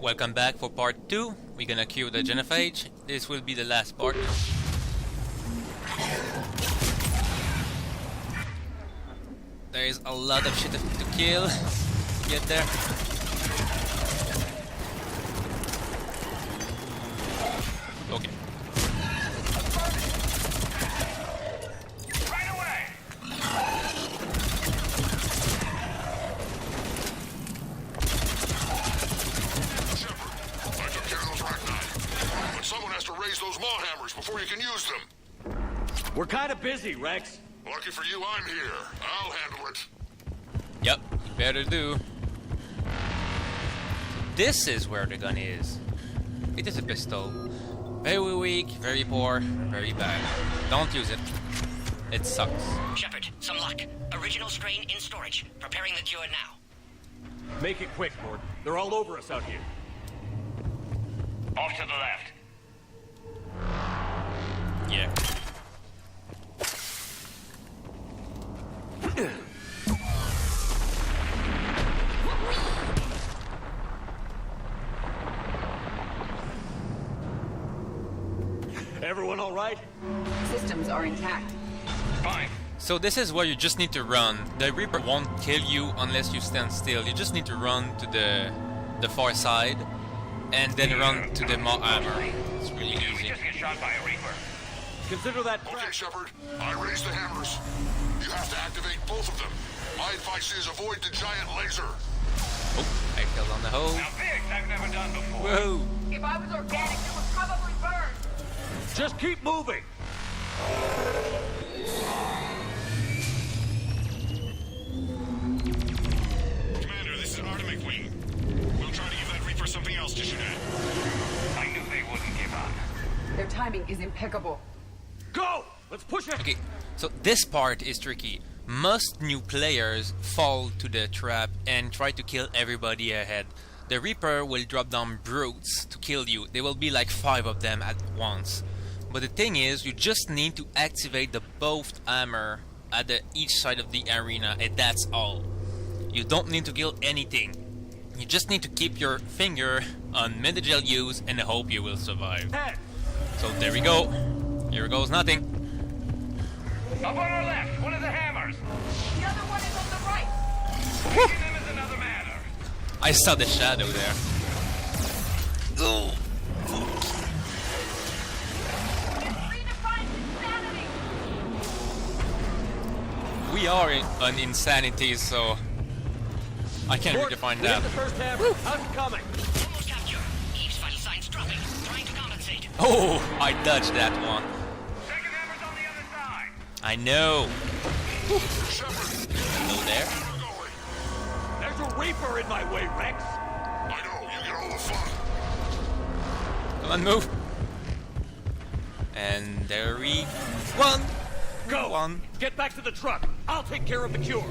welcome back for part 2. We're gonna cure the genophage. This will be the last part. There is a lot of shit to kill to get there. Okay. Right away. Shepard, I took care of those Arachnid. But someone has to raise those maw hammers before you can use them. We're kind of busy, Rex. Lucky for you, I'm here. I'll handle it. Yep, you better do. This is where the gun is. It is a pistol. Very weak, very poor, very bad. Don't use it. It sucks. Shepard, some luck. Original strain in storage. Preparing the cure now. Make it quick, Gordon. They're all over us out here. Off to the left. Yeah. Everyone all right? Systems are intact. Fine. So this is where you just need to run. The Reaper won't kill you unless you stand still. You just need to run to the far side and then run to the maw hammer. It's really We easy. just get shot by a Reaper. Consider that Okay, track. Shepard, I raised the hammers. You have to activate both of them. My advice is avoid the giant laser. Oh, I fell on the hole. Now this I've never done before. Whoa! If I was organic, it would probably burn. Just keep moving. Commander, this is Artemis Wing. We'll try to give that Reaper something else to shoot at. I knew they wouldn't give up. Their timing is impeccable. Go! Let's push it. Okay, so this part is tricky. Most new players fall to the trap and try to kill everybody ahead. The Reaper will drop down brutes to kill you. There will be like 5 of them at once. But the thing is, you just need to activate the both hammer at each side of the arena, and that's all. You don't need to kill anything. You just need to keep your finger on mid-gel use and hope you will survive. Head. So there we go. Here goes nothing. Up on our left, one of the hammers. The other one is on the right. Taking them is another matter. I saw the shadow there. Go. Redefines insanity. We are on insanity, so I can't Gordon, redefine we have that. the first hammer. How's it coming? Almost captured. Eve's vital signs dropping. Trying to compensate. Oh, I dodged that one. Second hammer's on the other side. I know. Shepard, Go there. where are you going? There's a Reaper in my way, Rex. I know, you get all the fun. Come on, move. And there we one. Go. One. Get back to the truck. I'll take care of the cure.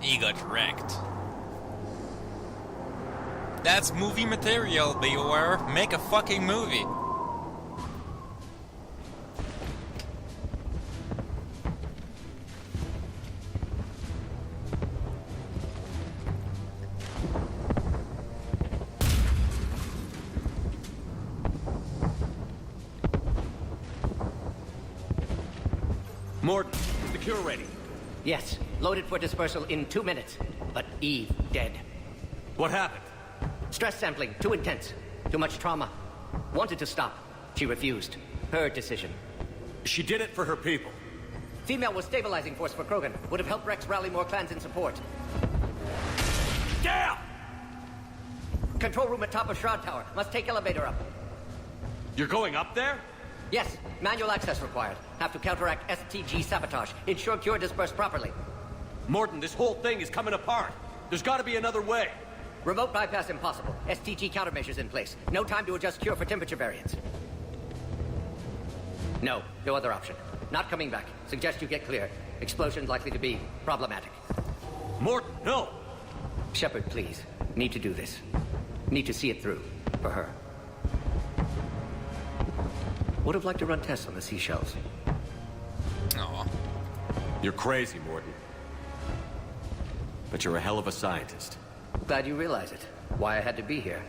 He got wrecked. That's movie material, beware. Make a fucking movie. Morton, is the cure ready? Yes, loaded for dispersal in 2 minutes. But Eve dead. What happened? Stress sampling, too intense. Too much trauma. Wanted to stop. She refused. Her decision. She did it for her people. Female was stabilizing force for Krogan. Would have helped Rex rally more clans in support. Damn! Control room at top of Shroud Tower. Must take elevator up. You're going up there? Yes, manual access required. Have to counteract STG sabotage. Ensure cure dispersed properly. Morton, this whole thing is coming apart. There's got to be another way. Remote bypass impossible. STG countermeasures in place. No time to adjust cure for temperature variance. No other option. Not coming back. Suggest you get clear. Explosion likely to be problematic. Morton, no! Shepard, please. Need to do this. Need to see it through. For her. Would have liked to run tests on the seashells. Aw. You're crazy, Morton. But you're a hell of a scientist. Glad you realize it. Why I had to be here.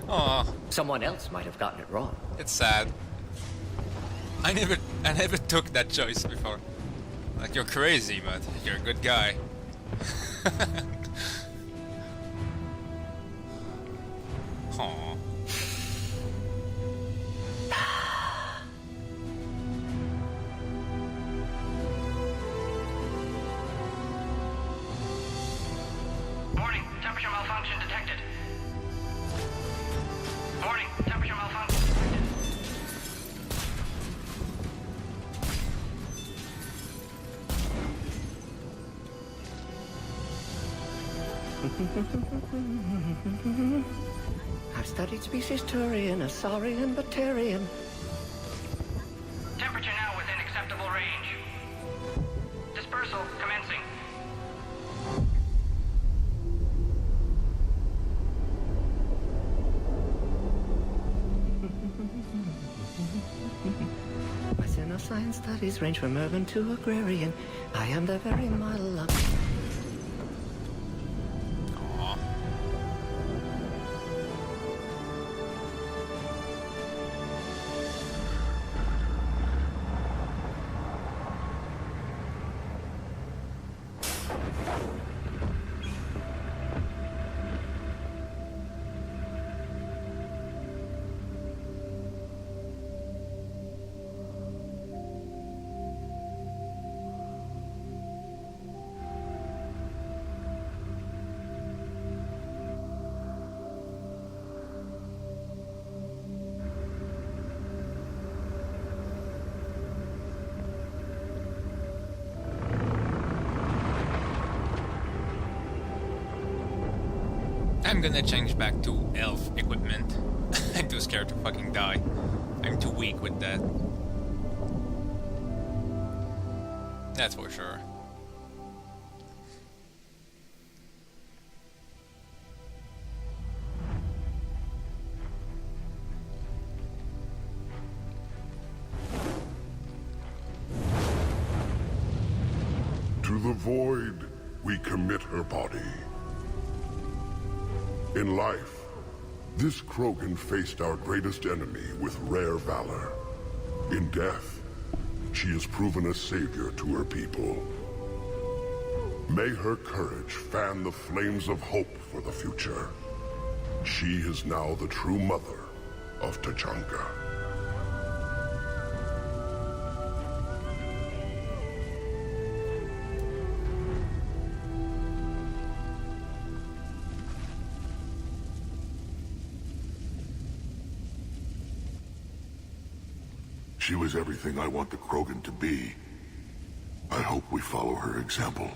Aw. Someone else might have gotten it wrong. It's sad. I never took that choice before. Like, you're crazy, but you're a good guy. Aw. Warning, temperature malfunction detected. Warning, temperature malfunction detected. I've studied species Turian, Asaurian, Batarian. Temperature now within acceptable range. Dispersal commencing. My Xenoscience studies range from urban to agrarian. I am the very model of... Aw. I'm gonna change back to elf equipment. I'm too scared to fucking die. I'm too weak with that. That's for sure. To the void, we commit her body. In life, this Krogan faced our greatest enemy with rare valor. In death, she has proven a savior to her people. May her courage fan the flames of hope for the future. She is now the true mother of Tachanka. She was everything I want the Krogan to be. I hope we follow her example.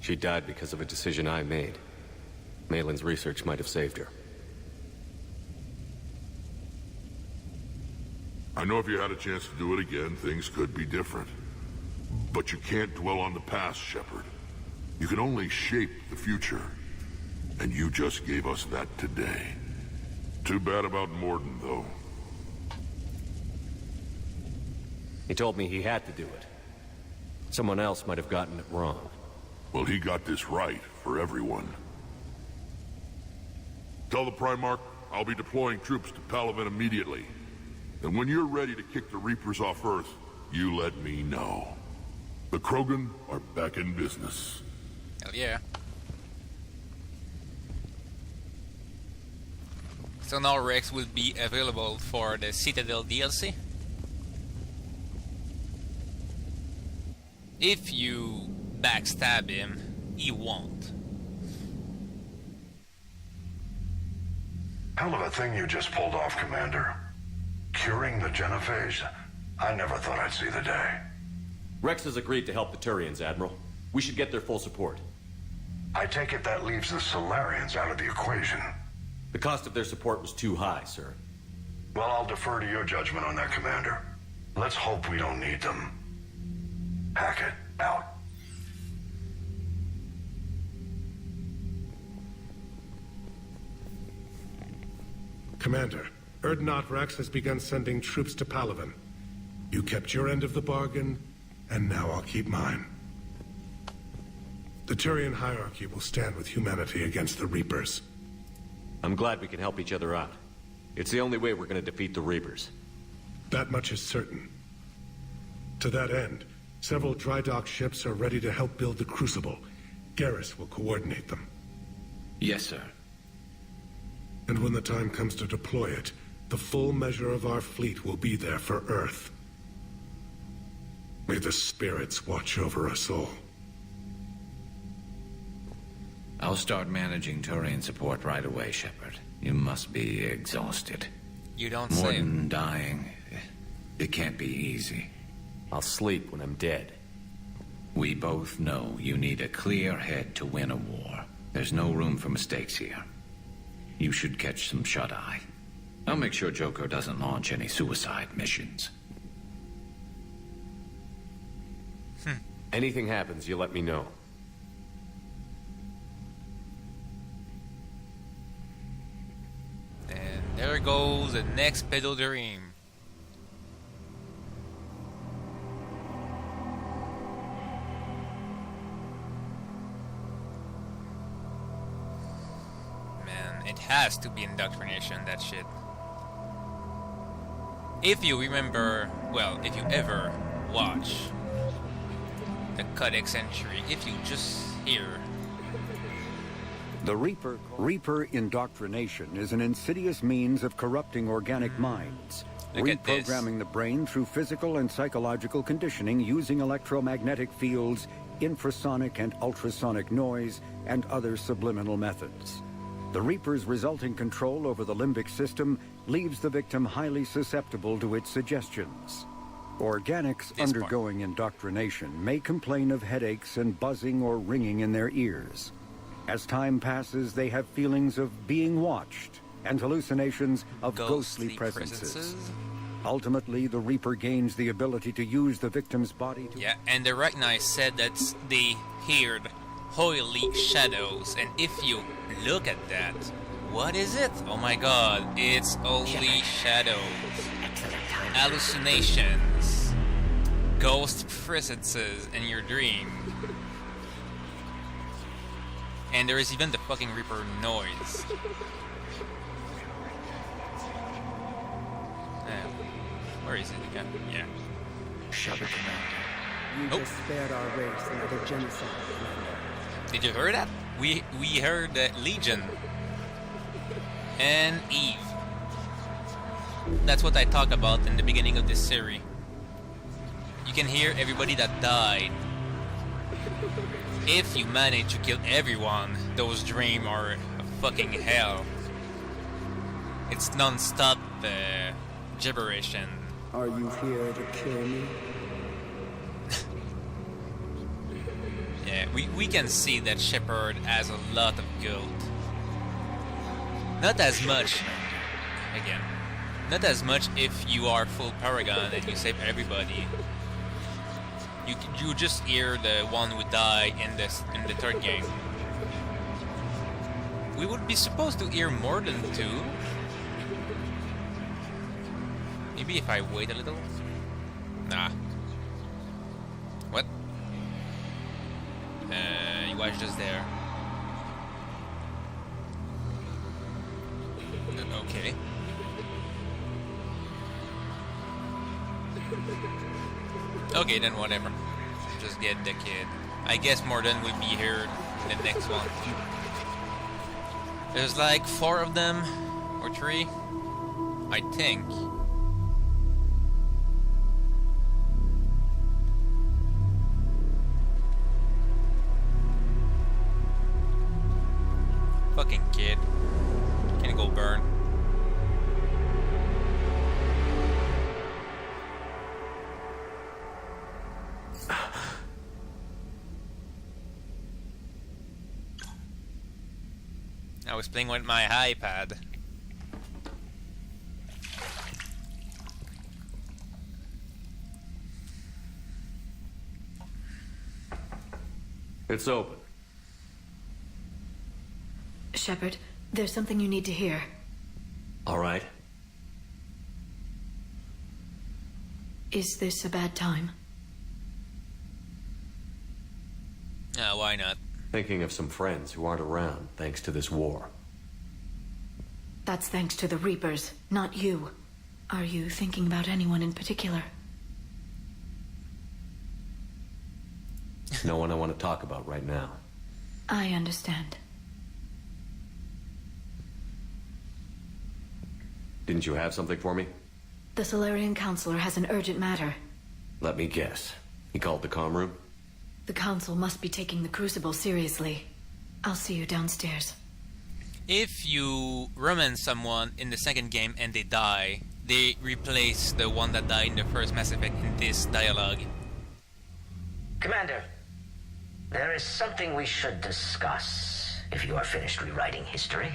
She died because of a decision I made. Malin's research might have saved her. I know if you had a chance to do it again, things could be different. But you can't dwell on the past, Shepard. You can only shape the future. And you just gave us that today. Too bad about Morton, though. He told me he had to do it. Someone else might have gotten it wrong. Well, he got this right for everyone. Tell the Primarch I'll be deploying troops to Palaven immediately. And when you're ready to kick the Reapers off Earth, you let me know. The Krogan are back in business. Hell yeah. So now Rex will be available for the Citadel DLC. If you backstab him, he won't. Hell of a thing you just pulled off, Commander. Curing the Genophage? I never thought I'd see the day. Rex has agreed to help the Turians, Admiral. We should get their full support. I take it that leaves the Solarians out of the equation. The cost of their support was too high, sir. Well, I'll defer to your judgment on that, Commander. Let's hope we don't need them. Hackett, out. Commander, Erdnot Rex has begun sending troops to Palaven. You kept your end of the bargain, and now I'll keep mine. The Turian hierarchy will stand with humanity against the Reapers. I'm glad we can help each other out. It's the only way we're going to defeat the Reapers. That much is certain. To that end, several dry dock ships are ready to help build the Crucible. Garrus will coordinate them. Yes, sir. And when the time comes to deploy it, the full measure of our fleet will be there for Earth. May the spirits watch over us all. I'll start managing Turian support right away, Shepard. You must be exhausted. You don't More say. than dying. It can't be easy. I'll sleep when I'm dead. We both know you need a clear head to win a war. There's no room for mistakes here. You should catch some shut-eye. I'll make sure Joker doesn't launch any suicide missions. Anything happens, you let me know. And there goes the next pedo dream. Man, it has to be indoctrination, that shit. If you remember, well, if you ever watch the Codex entry, if you just hear The Reaper indoctrination is an insidious means of corrupting organic minds, Look at this. reprogramming the brain through physical and psychological conditioning using electromagnetic fields, infrasonic and ultrasonic noise, and other subliminal methods. The Reaper's resulting control over the limbic system leaves the victim highly susceptible to its suggestions. Organics This part. undergoing indoctrination may complain of headaches and buzzing or ringing in their ears. As time passes, they have feelings of being watched and hallucinations of ghostly presences. Ultimately, the Reaper gains the ability to use the victim's body to... Yeah, and the Rachni said that they heard oily shadows, and if you look at that, what is it? Oh my god, it's oily shadows, hallucinations, ghost presences in your dream. And there is even the fucking Reaper noise. Where is it again? Yeah. Shepard, Commander. You Nope. just spared our race another genocide, Commander. Did you hear that? We heard Legion and Eve. That's what I talked about in the beginning of this series. You can hear everybody that died. If you manage to kill everyone, those dreams are a fucking hell. It's non-stop gibberish and... Are you here to kill me? Yeah, we can see that Shepard has a lot of guilt. Not as much, again, not as much if you are full paragon and you save everybody. You just hear the one who died in the third game. We would be supposed to hear more than two. Maybe if I wait a little. Nah. What? You was just there. Okay. Okay, then whatever. Just get the kid. I guess Morden will be here in the next one. There's like 4 of them, or 3, I think. Fucking kid. Can go burn. I was playing with my iPad. It's open. Shepard, there's something you need to hear. All right. Is this a bad time? Why not? Thinking of some friends who aren't around thanks to this war. That's thanks to the Reapers, not you. Are you thinking about anyone in particular? No one I want to talk about right now. I understand. Didn't you have something for me? The Solarian Counselor has an urgent matter. Let me guess. He called the comm room? The Council must be taking the Crucible seriously. I'll see you downstairs. If you romance someone in the second game and they die, they replace the one that died in the first Mass Effect in this dialogue. Commander, there is something we should discuss, if you are finished rewriting history.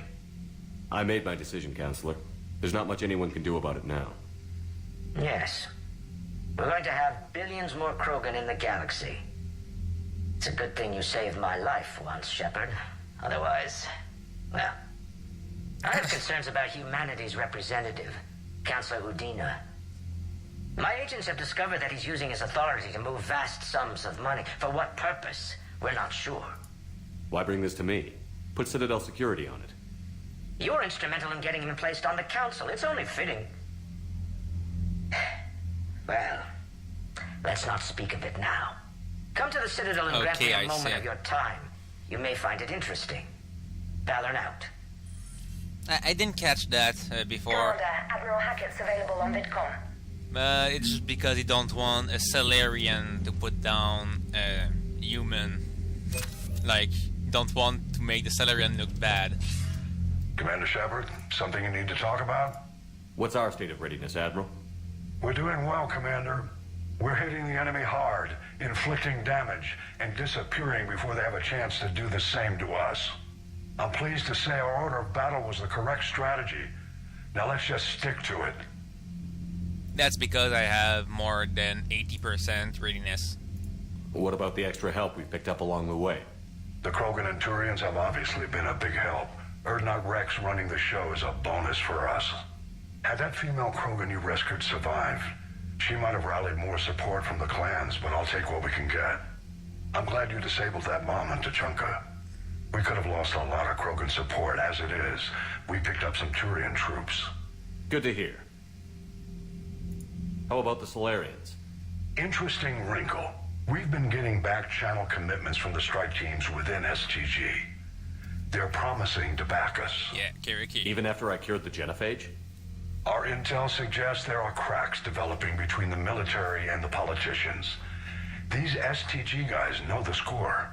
I made my decision, Counselor. There's not much anyone can do about it now. Yes. We're going to have billions more Krogan in the galaxy. It's a good thing you saved my life once, Shepard. Otherwise, well, I have concerns about humanity's representative, Counselor Udina. My agents have discovered that he's using his authority to move vast sums of money. For what purpose? We're not sure. Why bring this to me? Put Citadel security on it. You're instrumental in getting him placed on the Council. It's only fitting. Well, let's not speak of it now. Come to the Citadel and grant me a moment of your time. You may find it interesting. Valorn out. I didn't catch that before. Commander, Admiral Hackett's available on VidCom. It's just because he don't want a Salarian to put down a human. Like, don't want to make the Salarian look bad. Commander Shepard, something you need to talk about? What's our state of readiness, Admiral? We're doing well, Commander. We're hitting the enemy hard, inflicting damage, and disappearing before they have a chance to do the same to us. I'm pleased to say our order of battle was the correct strategy. Now let's just stick to it. That's because I have more than 80% readiness. What about the extra help we picked up along the way? The Krogan and Turians have obviously been a big help. Urdnot Rex running the show is a bonus for us. Had that female Krogan you rescued survived, she might have rallied more support from the clans, but I'll take what we can get. I'm glad you disabled that bomb in Tachanka. We could have lost a lot of Krogan support. As it is, we picked up some Turian troops. Good to hear. How about the Solarians? Interesting wrinkle. We've been getting back-channel commitments from the strike teams within STG. They're promising to back us. Yeah, Kiriki. Even after I cured the genophage? Our intel suggests there are cracks developing between the military and the politicians. These STG guys know the score.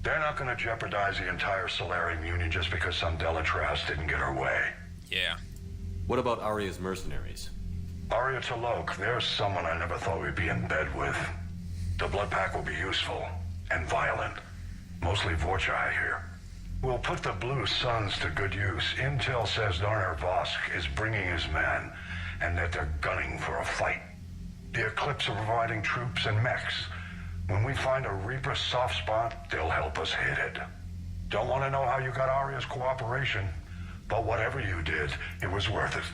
They're not going to jeopardize the entire Solarian Union just because some Delatras didn't get her way. Yeah. What about Arya's mercenaries? Arya Talok, there's someone I never thought we'd be in bed with. The blood pack will be useful and violent. Mostly Vorcha here. We'll put the Blue Suns to good use. Intel says Darner Vosk is bringing his men, and that they're gunning for a fight. The Eclipse are providing troops and mechs. When we find a Reaper soft spot, they'll help us hit it. Don't want to know how you got Arya's cooperation, but whatever you did, it was worth it.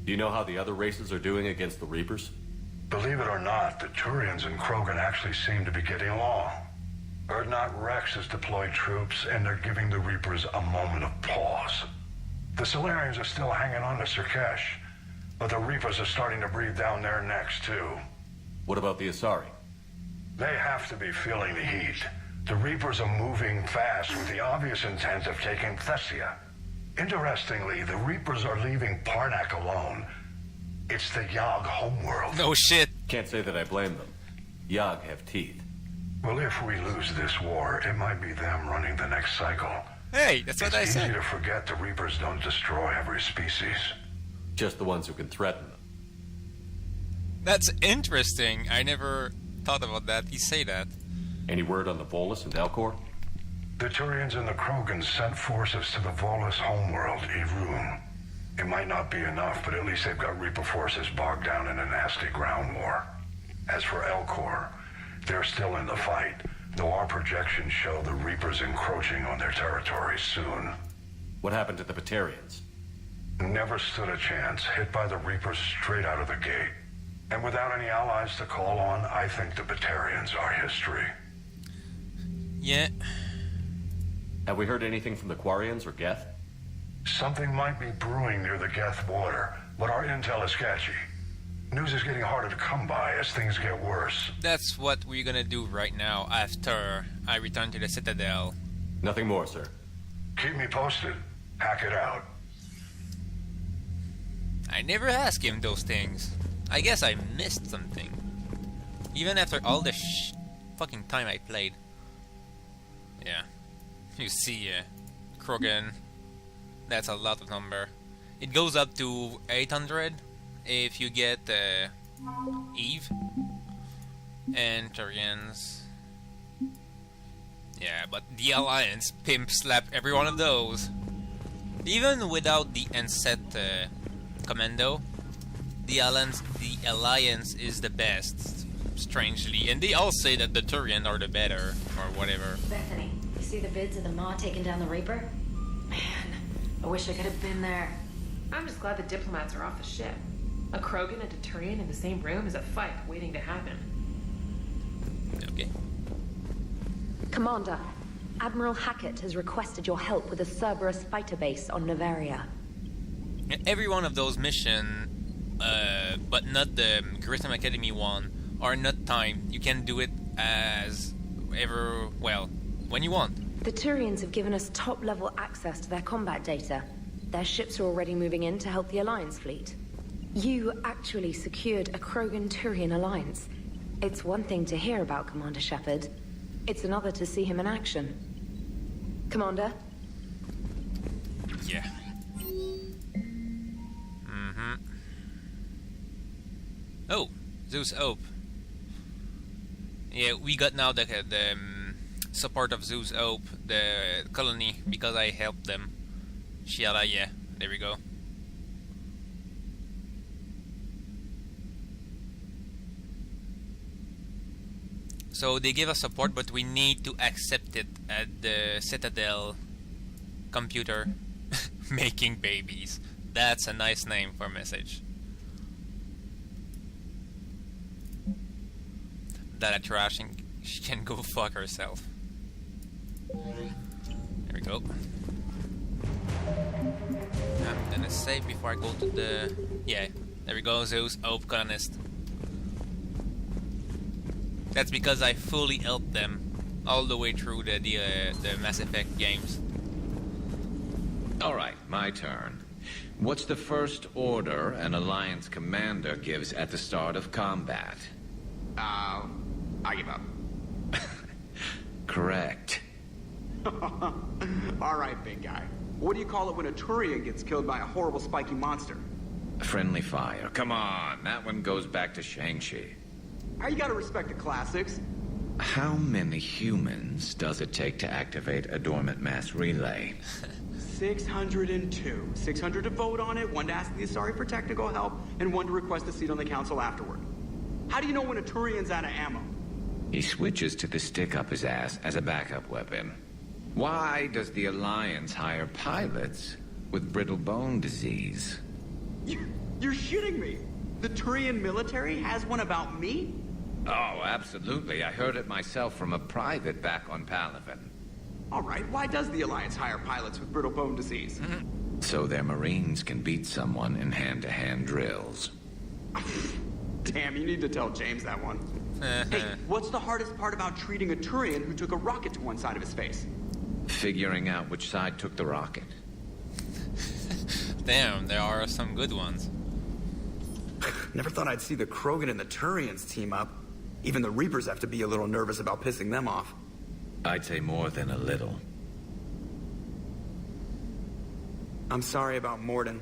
Do you know how the other races are doing against the Reapers? Believe it or not, the Turians and Krogan actually seem to be getting along. Urdnot Rex has deployed troops, and they're giving the Reapers a moment of pause. The Solarians are still hanging on to Sirkesh, but the Reapers are starting to breathe down their necks, too. What about the Asari? They have to be feeling the heat. The Reapers are moving fast with the obvious intent of taking Thessia. Interestingly, the Reapers are leaving Parnak alone. It's the Yog homeworld. No shit. Can't say that I blame them. Yog have teeth. Well, if we lose this war, it might be them running the next cycle. Hey, that's what I It's said. easy to forget the Reapers don't destroy every species. Just the ones who can threaten them. That's interesting. I never thought about that. You say that. Any word on the Volus and Elcor? The Turians and the Krogan sent forces to the Volus homeworld, Irun. It might not be enough, but at least they've got Reaper forces bogged down in a nasty ground war. As for Elcor, they're still in the fight, though our projections show the Reapers encroaching on their territory soon. What happened to the Batarians? Never stood a chance, hit by the Reapers straight out of the gate. And without any allies to call on, I think the Batarians are history. Yeah. Have we heard anything from the Quarians or Geth? Something might be brewing near the Geth border, but our intel is sketchy. News is getting harder to come by as things get worse. That's what we're gonna do right now after I return to the Citadel. Nothing more, sir. Keep me posted. Hack it out. I never asked him those things. I guess I missed something. Even after all the fucking time I played. Yeah. You see, Krogan. That's a lot of number. It goes up to 800 if you get Eve and Turians. Yeah, but the Alliance pimp slap every one of those. Even without the Enset Commando, the Alliance is the best, strangely. And they all say that the Turian are the better, or whatever. Bethany, you see the vids of the Maw taking down the Reaper? Man, I wish I could have been there. I'm just glad the diplomats are off the ship. A Krogan and a Turian in the same room is a fight waiting to happen. Okay. Commander, Admiral Hackett has requested your help with a Cerberus fighter base on Novaria. Every one of those missions, but not the Grissom Academy one, are not timed. You can do it as ever, well, when you want. The Turians have given us top-level access to their combat data. Their ships are already moving in to help the Alliance fleet. You actually secured a Krogan-Turian alliance. It's one thing to hear about Commander Shepard. It's another to see him in action. Commander? Yeah. Oh, Zeus Hope. Yeah, we got now the support of Zeus Hope, the colony, because I helped them. Shiala, yeah, there we go. So they give us support, but we need to accept it at the Citadel computer. Making babies. That's a nice name for a message. That trashing, she can go fuck herself. There we go. I'm gonna save before I go to the... Yeah, there we go, Zeus, Hope, Colonist. That's because I fully helped them all the way through the Mass Effect games. Alright, my turn. What's the first order an Alliance commander gives at the start of combat? I give up. Correct. Alright, big guy. What do you call it when a Turian gets killed by a horrible spiky monster? Friendly fire. Come on, that one goes back to Shang-Chi. You gotta respect the classics. How many humans does it take to activate a dormant mass relay? 602. 600 to vote on it, 1 to ask the Asari for technical help, and 1 to request a seat on the council afterward. How do you know when a Turian's out of ammo? He switches to the stick up his ass as a backup weapon. Why does the Alliance hire pilots with brittle bone disease? You're shitting me! The Turian military has one about me? Oh, absolutely. I heard it myself from a private back on Palaven. Alright, why does the Alliance hire pilots with brittle bone disease? So their Marines can beat someone in hand-to-hand drills. Damn, you need to tell James that one. Hey, what's the hardest part about treating a Turian who took a rocket to one side of his face? Figuring out which side took the rocket. Damn, there are some good ones. Never thought I'd see the Krogan and the Turians team up. Even the Reapers have to be a little nervous about pissing them off. I'd say more than a little. I'm sorry about Morden.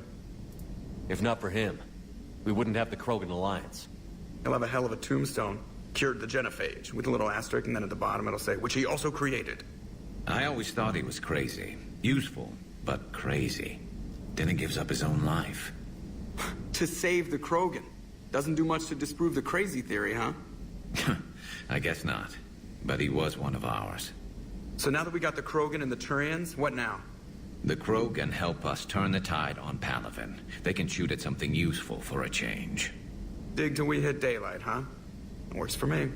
If not for him, we wouldn't have the Krogan Alliance. He'll have a hell of a tombstone. Cured the genophage, with a little asterisk, and then at the bottom it'll say, which he also created. I always thought he was crazy. Useful, but crazy. Then he gives up his own life. To save the Krogan. Doesn't do much to disprove the crazy theory, huh? I guess not. But he was one of ours. So now that we got the Krogan and the Turians, what now? The Krogan help us turn the tide on Palaven. They can shoot at something useful for a change. Dig till we hit daylight, huh? Works for me.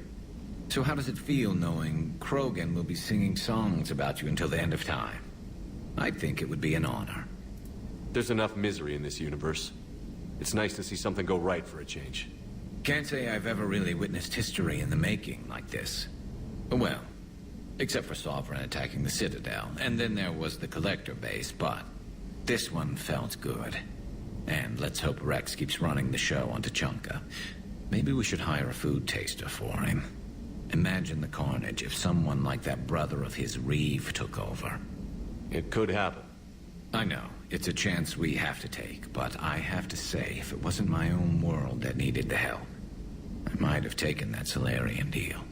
So how does it feel knowing Krogan will be singing songs about you until the end of time? I think it would be an honor. There's enough misery in this universe. It's nice to see something go right for a change. Can't say I've ever really witnessed history in the making like this. Well, except for Sovereign attacking the Citadel, and then there was the Collector base, but this one felt good. And let's hope Rex keeps running the show on Tuchanka. Maybe we should hire a food taster for him. Imagine the carnage if someone like that brother of his, Reeve, took over. It could happen. I know. It's a chance we have to take, but I have to say, if it wasn't my own world that needed the help, I might have taken that Solarian deal.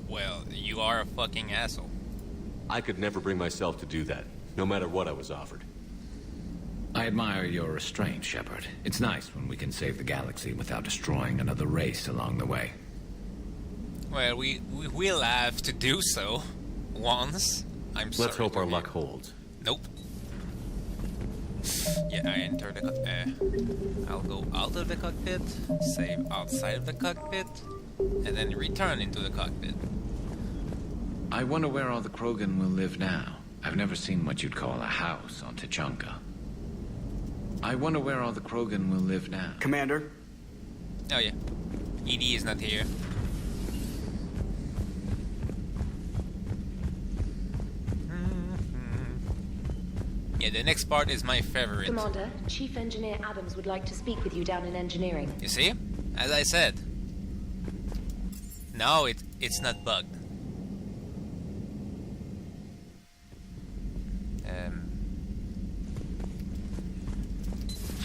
Well, you are a fucking asshole. I could never bring myself to do that, no matter what I was offered. I admire your restraint, Shepard. It's nice when we can save the galaxy without destroying another race along the way. Well, we will have to do so. Once. I'm sorry. Let's hope our luck holds. Nope. Yeah, I enter the cockpit. I'll go out of the cockpit, save outside of the cockpit, and then return into the cockpit. I wonder where all the Krogan will live now. I've never seen what you'd call a house on Tuchanka. I wonder where all the Krogan will live now. Commander? Oh yeah. ED is not here. Yeah, the next part is my favorite. Commander, Chief Engineer Adams would like to speak with you down in engineering. You see? As I said. No, it's not bugged.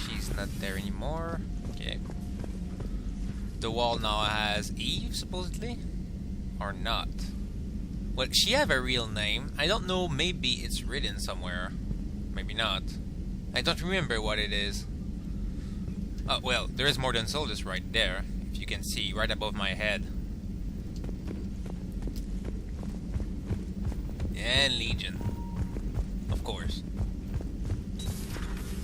She's not there anymore. Okay. The wall now has Eve, supposedly? Or not? Well, she have a real name. I don't know, maybe it's written somewhere. Maybe not. I don't remember what it is. Oh, well, there is more than soldiers right there. If you can see, right above my head. And Legion. Of course.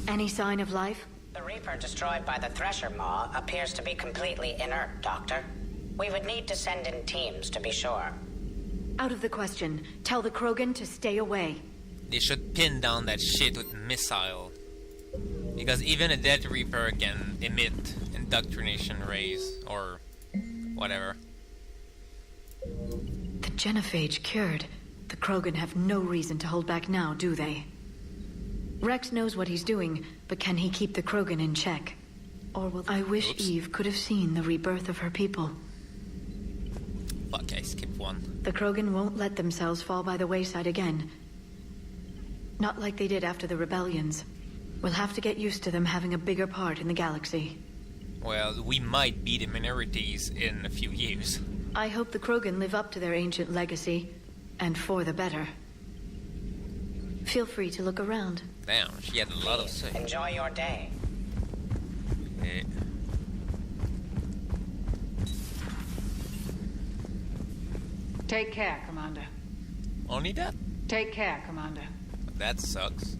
Any sign of life? The Reaper destroyed by the Thresher Maw appears to be completely inert, Doctor. We would need to send in teams to be sure. Out of the question. Tell the Krogan to stay away. They should pin down that shit with missile. Because even a dead Reaper can emit indoctrination rays, or whatever. The genophage cured. The Krogan have no reason to hold back now, do they? Rex knows what he's doing, but can he keep the Krogan in check? Or will... I wish Eve could have seen the rebirth of her people. Fuck, I skipped one. The Krogan won't let themselves fall by the wayside again. Not like they did after the rebellions. We'll have to get used to them having a bigger part in the galaxy. Well, we might be the minorities in a few years. I hope the Krogan live up to their ancient legacy, and for the better. Feel free to look around. Damn, she had a lot of say. Enjoy your day. Okay. Take care, Commander. Only that? Take care, Commander. That sucks.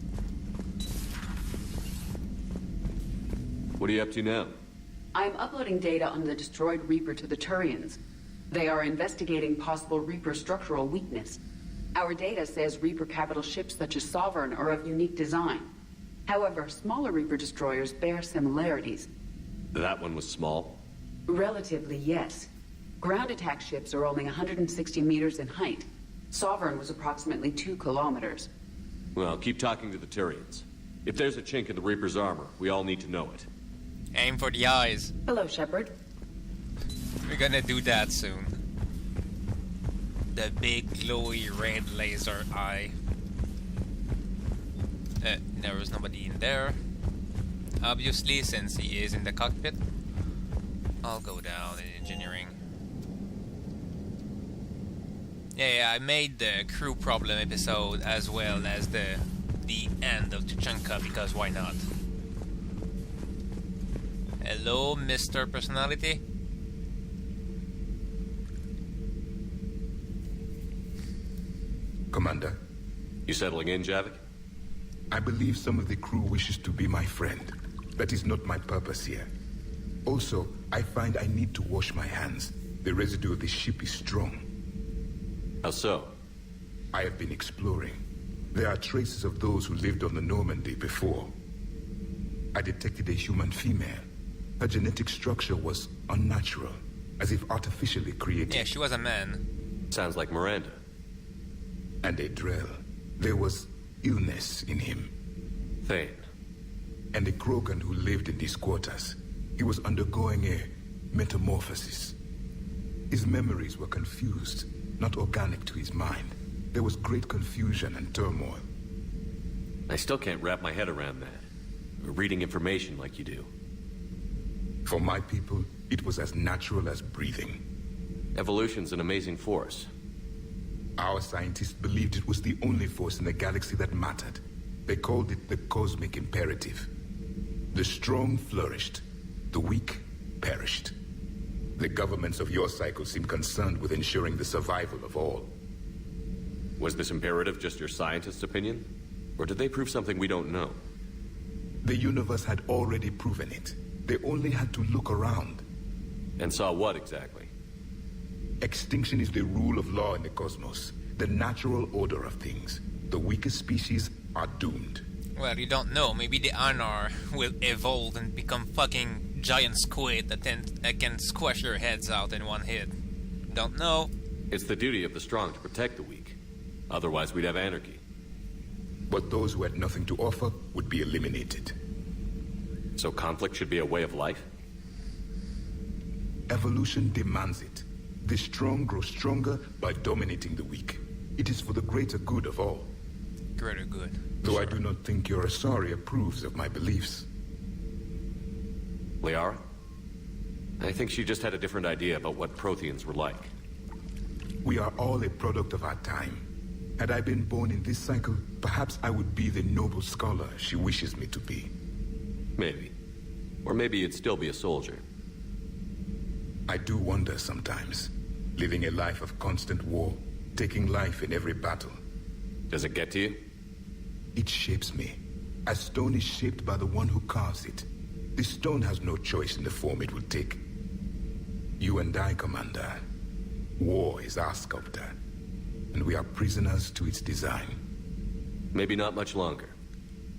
What are you up to now? I am uploading data on the destroyed Reaper to the Turians. They are investigating possible Reaper structural weakness. Our data says Reaper capital ships such as Sovereign are of unique design. However, smaller Reaper destroyers bear similarities. That one was small? Relatively, yes. Ground attack ships are only 160 meters in height. Sovereign was approximately 2 kilometers. Well, keep talking to the Tyrians. If there's a chink in the Reaper's armor, we all need to know it. Aim for the eyes. Hello, Shepard. We're gonna do that soon. The big glowy red laser eye. There was nobody in there. Obviously, since he is in the cockpit. I'll go down in engineering. Yeah, I made the crew problem episode as well as the end of Tuchanka, because why not? Hello, Mr. Personality. Commander. You settling in, Javik? I believe some of the crew wishes to be my friend. That is not my purpose here. Also, I find I need to wash my hands. The residue of the ship is strong. How so? I have been exploring. There are traces of those who lived on the Normandy before. I detected a human female. Her genetic structure was unnatural, as if artificially created. Yeah, she was a man. Sounds like Miranda. And a Drell. There was illness in him. Thane. And a Krogan who lived in these quarters. He was undergoing a metamorphosis. His memories were confused, not organic to his mind. There was great confusion and turmoil. I still can't wrap my head around that. Reading information like you do. For my people, it was as natural as breathing. Evolution's an amazing force. Our scientists believed it was the only force in the galaxy that mattered. They called it the cosmic imperative. The strong flourished, the weak perished. The governments of your cycle seem concerned with ensuring the survival of all. Was this imperative just your scientist's opinion? Or did they prove something we don't know? The universe had already proven it. They only had to look around. And saw what exactly? Extinction is the rule of law in the cosmos. The natural order of things. The weakest species are doomed. Well, you don't know. Maybe the Anar will evolve and become fucking giant squid that can squash your heads out in one hit. Don't know. It's the duty of the strong to protect the weak. Otherwise, we'd have anarchy. But those who had nothing to offer would be eliminated. So conflict should be a way of life? Evolution demands it. The strong grow stronger by dominating the weak. It is for the greater good of all. Greater good. Though sure. I do not think your Asari approves of my beliefs. Liara? I think she just had a different idea about what Protheans were like. We are all a product of our time. Had I been born in this cycle, perhaps I would be the noble scholar she wishes me to be. Maybe. Or maybe you'd still be a soldier. I do wonder sometimes. Living a life of constant war, taking life in every battle. Does it get to you? It shapes me. As stone is shaped by the one who carves it. The stone has no choice in the form it will take. You and I, Commander. War is our sculptor. And we are prisoners to its design. Maybe not much longer.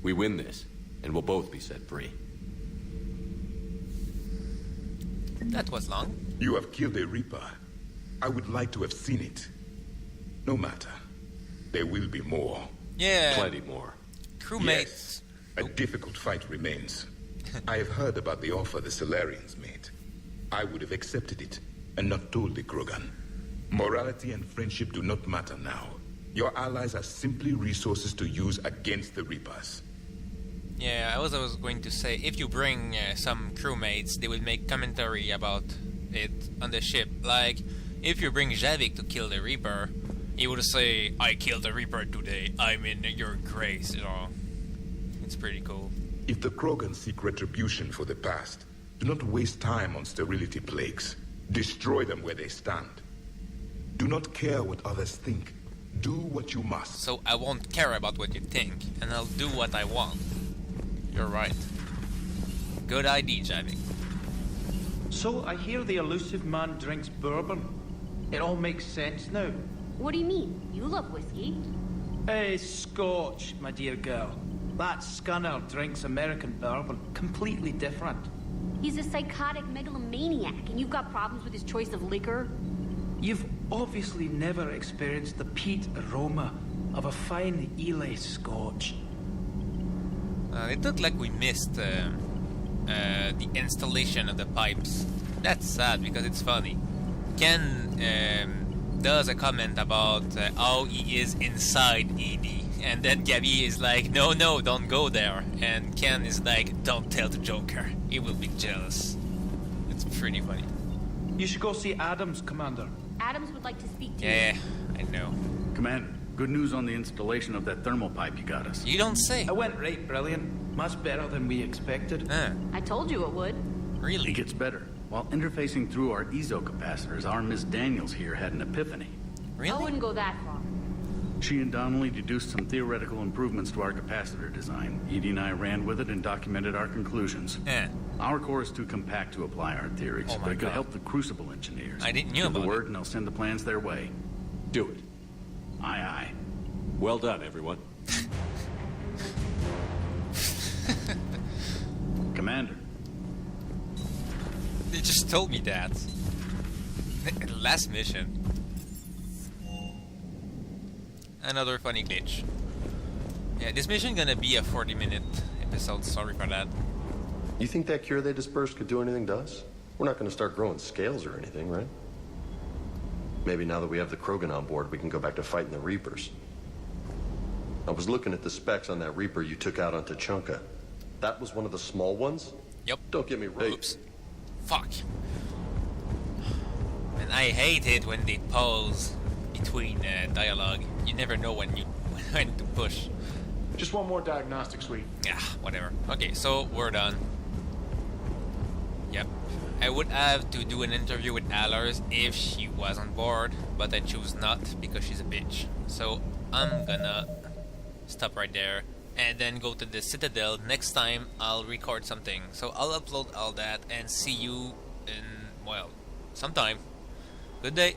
We win this, and we'll both be set free. That was long. You have killed a Reaper. I would like to have seen it. No matter. There will be more. Yeah. Plenty more. Crewmates. Yes. A difficult fight remains. I have heard about the offer the Solarians made. I would have accepted it, and not told the Krogan. Morality and friendship do not matter now. Your allies are simply resources to use against the Reapers. Yeah, I was going to say, if you bring some crewmates, they will make commentary about it on the ship. Like, if you bring Javik to kill the Reaper, he would say, I killed the Reaper today, I'm in your grace, you know. It's pretty cool. If the Krogan seek retribution for the past, do not waste time on sterility plagues. Destroy them where they stand. Do not care what others think. Do what you must. So I won't care about what you think, and I'll do what I want. You're right. Good idea, Javik. So I hear the elusive man drinks bourbon. It all makes sense now. What do you mean? You love whiskey. Hey, Scotch, my dear girl. That scunner drinks American bourbon. Completely different. He's a psychotic megalomaniac, and you've got problems with his choice of liquor? You've obviously never experienced the peat aroma of a fine Ely Scotch. It looked like we missed the installation of the pipes. That's sad because it's funny. Ken does a comment about how he is inside Edie, and then Gabby is like, no, don't go there, and Ken is like, don't tell the Joker, he will be jealous. It's pretty funny. You should go see Adams, Commander. Adams would like to speak to you. Yeah, I know. Commander, good news on the installation of that thermal pipe you got us. You don't say. It went right brilliant. Much better than we expected. I told you it would. Really? It gets better. While interfacing through our ezo capacitors, our Miss Daniels here had an epiphany. I wouldn't go that far. She and Donnelly deduced some theoretical improvements to our capacitor design. Edie and I ran with it and documented our conclusions. Our core is too compact to apply our theories, but it could help the Crucible engineers. I didn't know Give about the word and I'll send the plans their way. Do it. Aye, aye. Well done, everyone. Commander. They just told me that. Last mission. Another funny glitch. Yeah, this mission gonna be a 40-minute episode. Sorry for that. You think that cure they dispersed could do anything to us? We're not gonna start growing scales or anything, right? Maybe now that we have the Krogan on board, we can go back to fighting the Reapers. I was looking at the specs on that Reaper you took out on Tachanka. That was one of the small ones? Yep. Don't get me wrong. Oops. Fuck. And I hate it when they pause between dialogue. You never know when to push. Just one more diagnostic suite. Yeah, whatever. Okay, so we're done. Yep. I would have to do an interview with Allers if she was on board, but I choose not because she's a bitch. So I'm gonna stop right there and then go to the Citadel. Next time I'll record something. So I'll upload all that and see you in, well, sometime. Good day.